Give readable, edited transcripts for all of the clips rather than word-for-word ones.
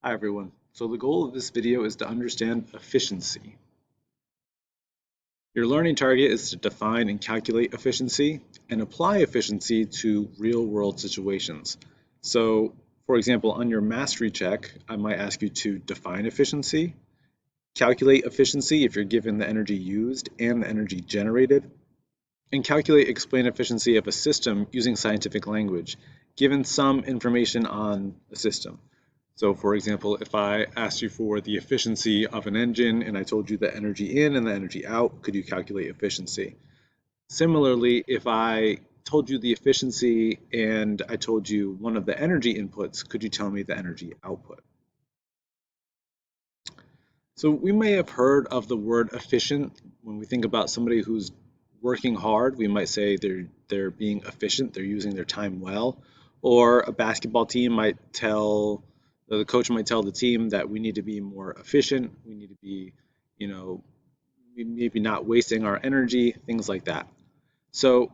Hi everyone. So the goal of this video is to understand efficiency. Your learning target is to define and calculate efficiency and apply efficiency to real-world situations. So, for example, on your mastery check, I might ask you to define efficiency, calculate efficiency if you're given the energy used and the energy generated, and explain efficiency of a system using scientific language, given some information on a system. So for example, if I asked you for the efficiency of an engine and I told you the energy in and the energy out, could you calculate efficiency? Similarly, if I told you the efficiency and I told you one of the energy inputs, could you tell me the energy output? So we may have heard of the word efficient. When we think about somebody who's working hard, we might say they're being efficient, they're using their time well. Or a basketball team might tell the coach might tell the team that we need to be more efficient, we need to be, you know, maybe not wasting our energy, things like that. So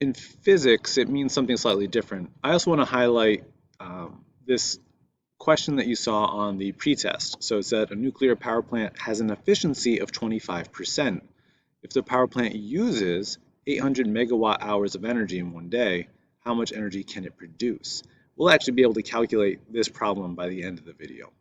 in physics, it means something slightly different. I also want to highlight this question that you saw on the pretest. So it said a nuclear power plant has an efficiency of 25%. If the power plant uses 800 megawatt hours of energy in one day, how much energy can it produce? We'll actually be able to calculate this problem by the end of the video.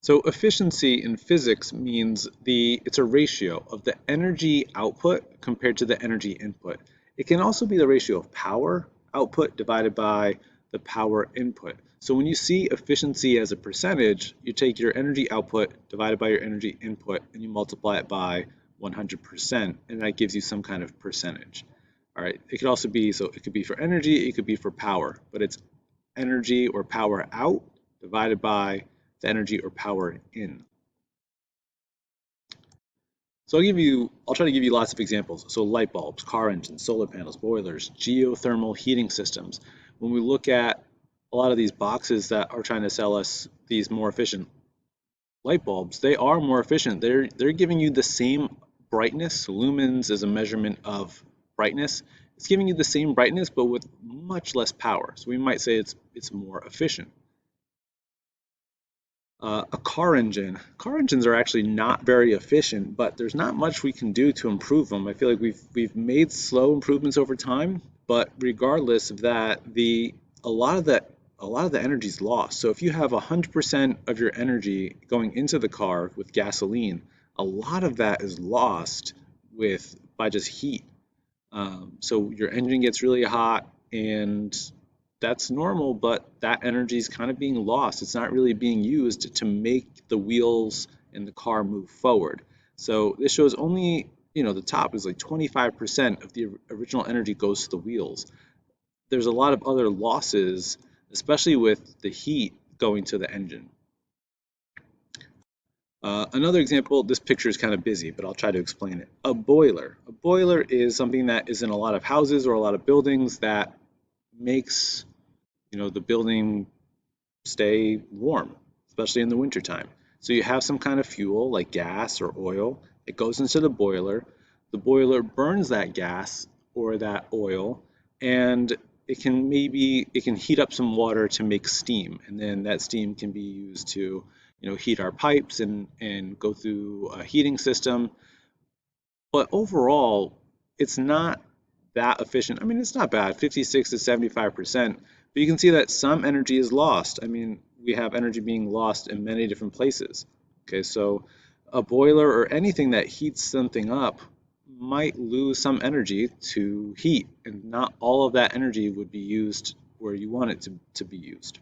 So efficiency in physics means it's a ratio of the energy output compared to the energy input. It can also be the ratio of power output divided by the power input. So when you see efficiency as a percentage, you take your energy output divided by your energy input and you multiply it by 100%, and that gives you some kind of percentage. All right, it could also be, so it could be for energy, it could be for power, but it's energy or power out divided by the energy or power in. So I'll try to give you lots of examples. So light bulbs, car engines, solar panels, boilers, geothermal heating systems. When we look at a lot of these boxes that are trying to sell us these more efficient light bulbs, they are more efficient. They're giving you the same brightness. Lumens is a measurement of brightness. It's giving you the same brightness, but with much less power. So we might say it's more efficient. A car engine. Car engines are actually not very efficient, but there's not much we can do to improve them. I feel like we've made slow improvements over time, but regardless of that, a lot of that a lot of the energy is lost. So if you have 100% of your energy going into the car with gasoline, a lot of that is lost by just heat. So your engine gets really hot, and that's normal, but that energy is kind of being lost. It's not really being used to make the wheels and the car move forward. So this shows only, the top is like 25% of the original energy goes to the wheels. There's a lot of other losses, especially with the heat going to the engine. Another example, this picture is kind of busy, but I'll try to explain it. A boiler. A boiler is something that is in a lot of houses or a lot of buildings that makes, the building stay warm, especially in the wintertime. So you have some kind of fuel like gas or oil. It goes into the boiler. The boiler burns that gas or that oil, and it can heat up some water to make steam, and then that steam can be used to heat our pipes and go through a heating system. But overall, it's not that efficient. I mean, it's not bad, 56 to 75%, but you can see that some energy is lost. I mean, we have energy being lost in many different places. Okay, so a boiler or anything that heats something up might lose some energy to heat, and not all of that energy would be used where you want it to be used.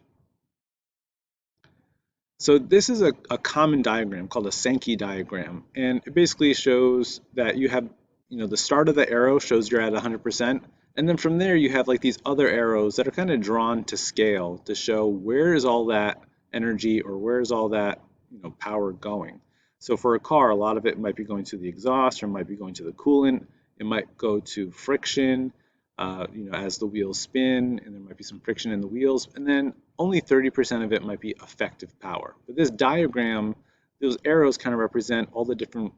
So this is a common diagram called a Sankey diagram, and it basically shows that you have, the start of the arrow shows you're at 100%, and then from there you have like these other arrows that are kind of drawn to scale to show where is all that energy or where is all that, power going. So for a car, a lot of it might be going to the exhaust or might be going to the coolant. It might go to friction, as the wheels spin, and there might be some friction in the wheels, and then only 30% of it might be effective power. But this diagram, those arrows kind of represent all the different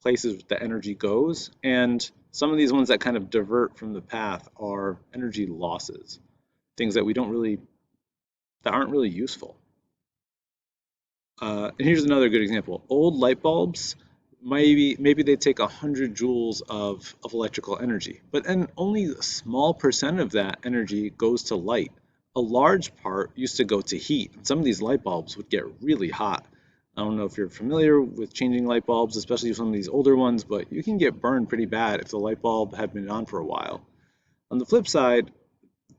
places the energy goes, and some of these ones that kind of divert from the path are energy losses, things that that aren't really useful. And here's another good example. Old light bulbs, maybe they take 100 joules of electrical energy, but then only a small percent of that energy goes to light. A large part used to go to heat. And some of these light bulbs would get really hot. I don't know if you're familiar with changing light bulbs, especially some of these older ones, but you can get burned pretty bad if the light bulb had been on for a while. On the flip side,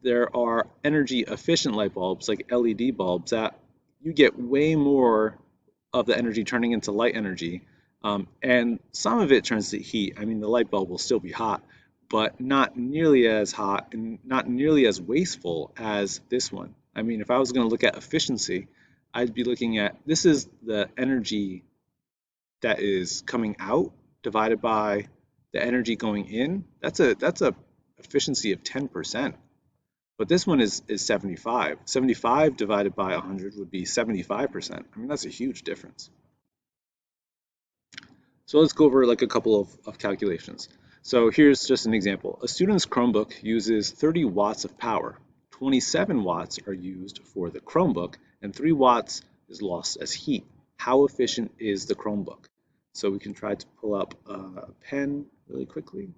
there are energy efficient light bulbs like LED bulbs that you get way more of the energy turning into light energy. And some of it turns to heat. I mean, the light bulb will still be hot, but not nearly as hot and not nearly as wasteful as this one. I mean, if I was going to look at efficiency, I'd be looking at this is the energy that is coming out divided by the energy going in. That's a efficiency of 10%. But this one is 75. 75 divided by 100 would be 75%. I mean, that's a huge difference. So let's go over like a couple of calculations. So here's just an example. A student's Chromebook uses 30 watts of power. 27 watts are used for the Chromebook, and 3 watts is lost as heat. How efficient is the Chromebook? So we can try to pull up a pen really quickly.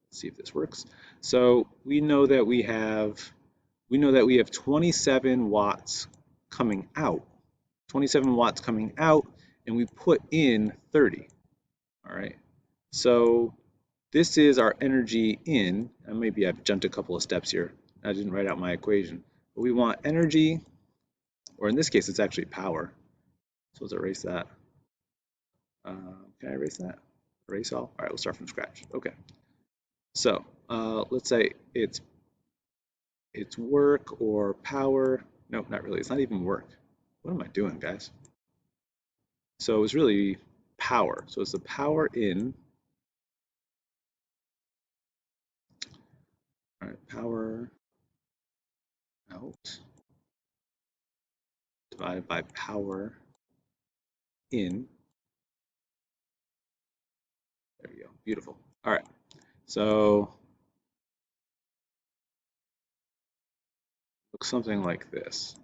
Let's see if this works. So we know that we have 27 watts coming out. 27 watts coming out, and we put in 30. All right. So this is our energy in. And maybe I've jumped a couple of steps here. I didn't write out my equation. But we want energy, or in this case, it's actually power. So let's erase that. Can I erase that? Erase all? All right, we'll start from scratch. Okay. So let's say it's work or power. No, not really. It's not even work. What am I doing, guys? So it's really power. So it's the power in. All right, power out divided by power in. There we go. Beautiful. All right. So looks something like this.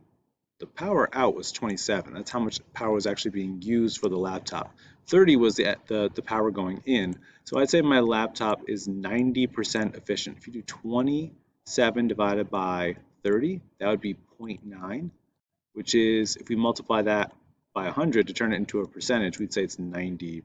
The power out was 27. That's how much power was actually being used for the laptop. 30 was the power going in. So I'd say my laptop is 90% efficient. If you do 27 divided by 30, that would be 0.9, which is, if we multiply that by 100 to turn it into a percentage, we'd say it's 90%.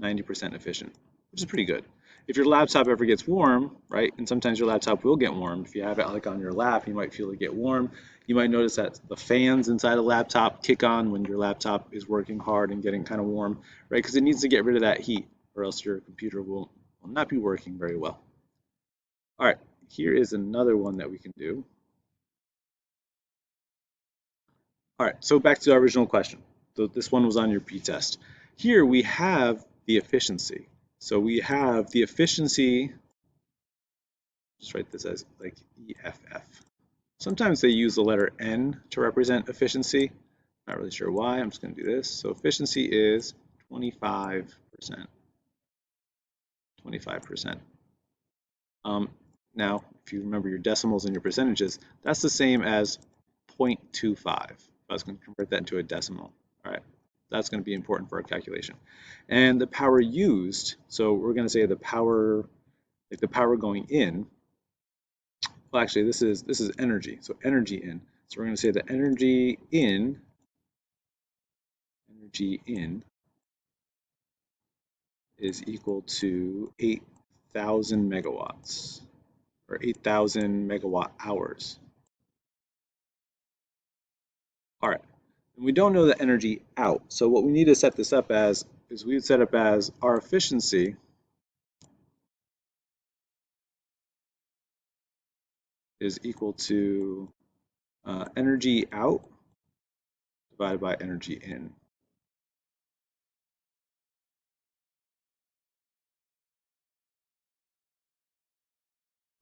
90% efficient, which is pretty good. If your laptop ever gets warm, right, and sometimes your laptop will get warm, if you have it like on your lap, you might feel it get warm. You might notice that the fans inside a laptop kick on when your laptop is working hard and getting kind of warm, right, because it needs to get rid of that heat, or else your computer will not be working very well. All right, here is another one that we can do. All right, so back to the original question. So this one was on your p-test. Here we have the efficiency. So we have the efficiency, just write this as like EFF. Sometimes they use the letter N to represent efficiency. Not really sure why. I'm just going to do this. So efficiency is 25%. 25%. Now, if you remember your decimals and your percentages, that's the same as 0.25. I was going to convert that into a decimal. All right, that's going to be important for our calculation. And the power used, so we're going to say the power, like the power going in. Well, actually, this is energy. So energy in. So we're going to say the energy in is equal to 8,000 megawatts, or 8,000 megawatt hours. All right, and we don't know the energy out. So what we need to set this up as is we would set up as our efficiency is equal to energy out divided by energy in.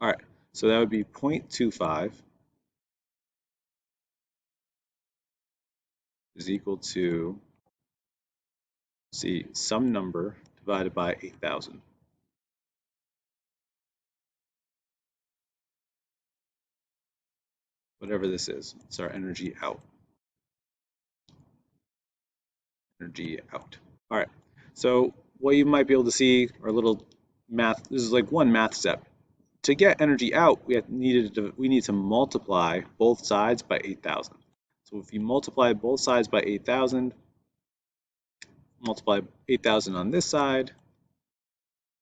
All right, so that would be 0.25 is equal to, see, some number divided by 8,000. Whatever this is, it's our energy out. energy out. All right, so what you might be able to see are little math. This is like one math step. To get energy out, we need to multiply both sides by 8,000. So if you multiply both sides by 8,000, multiply 8,000 on this side,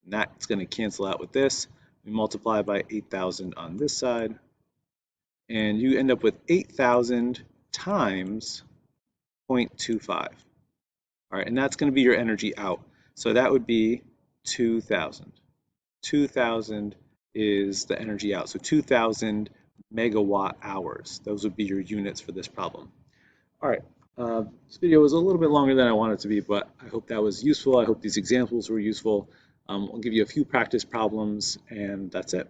and that's going to cancel out with this. We multiply by 8,000 on this side, and you end up with 8,000 times 0.25. All right, and that's going to be your energy out. So that would be 2,000. 2,000 is the energy out. So 2,000 megawatt hours. Those would be your units for this problem. All right, this video was a little bit longer than I wanted it to be, but I hope that was useful. I hope these examples were useful. I'll give you a few practice problems, and that's it.